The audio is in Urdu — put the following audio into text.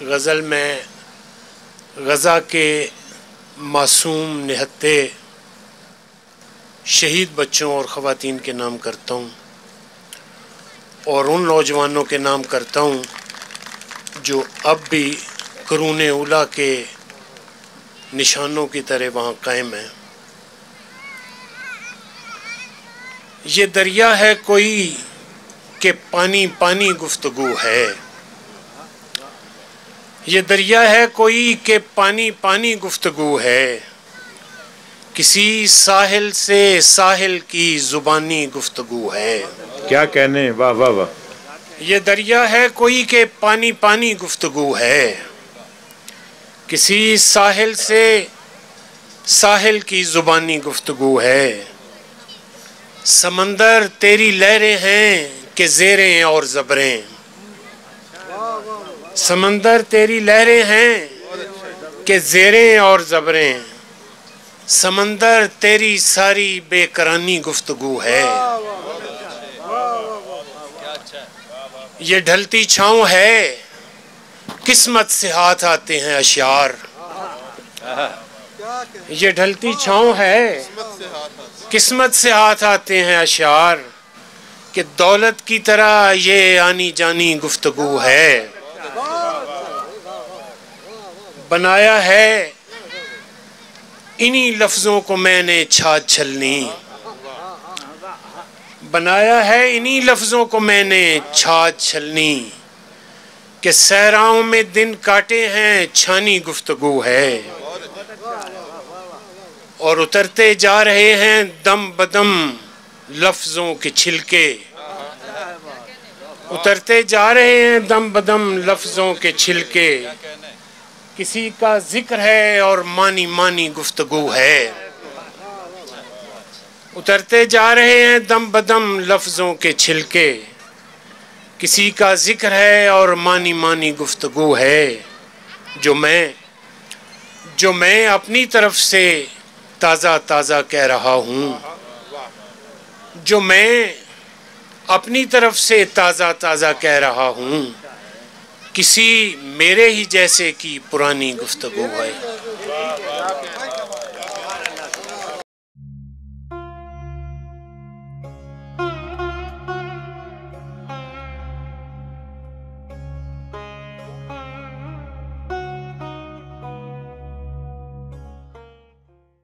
غزل میں غزہ کے معصوم نہتے شہید بچوں اور خواتین کے نام کرتا ہوں اور ان نوجوانوں کے نام کرتا ہوں جو اب بھی قرون اولیٰ کے نشانوں کی طرح وہاں قائم ہیں۔ یہ دریا ہے کوئی کہ پانی پانی گفتگو ہے، یہ دریا ہے کوئی کہ پانی پانی گفتگو ہے، کسی ساحل سے ساحل کی زبانی گفتگو ہے۔ کیا کہنے، واہ واہ واہ۔ یہ دریا ہے کوئی کہ پانی پانی گفتگو ہے، کسی ساحل سے ساحل کی زبانی گفتگو ہے، سمندر تیری لہریں ہیں کہ زیریں اور زبریں، سمندر تیری لہریں ہیں کہ زیریں اور زبریں، سمندر تیری ساری بے کرانی گفتگو ہے۔ یہ ڈھلتی چھاؤں ہے قسمت سے ہاتھ آتے ہیں اشعار، یہ ڈھلتی چھاؤں ہے قسمت سے ہاتھ آتے ہیں اشعار، کہ دولت کی طرح یہ آنی جانی گفتگو ہے۔ بنایا ہے انہی لفظوں کو میں نے چھاج چھلنی، بنایا ہے انہی لفظوں کو میں نے چھاج چھلنی، کہ صحراؤں میں دن کاٹے ہیں چھانی گفتگو ہے، اور اترتے جا رہے ہیں دم بدم لفظوں کے چھلکے، اترتے جا رہے ہیں دم بدم لفظوں کے چھلکے، کسی کا ذکر ہے اور مانی مانی گفتگو ہے، اترتے جا رہے ہیں دم بدم لفظوں کے چھلکے، کسی کا ذکر ہے اور مانی مانی گفتگو ہے، جو میں اپنی طرف سے تازہ تازہ کہہ رہا ہوں، جو میں اپنی طرف سے تازہ تازہ کہہ رہا ہوں، کسی میرے ہی جیسے کی پرانی گفتگو ہے۔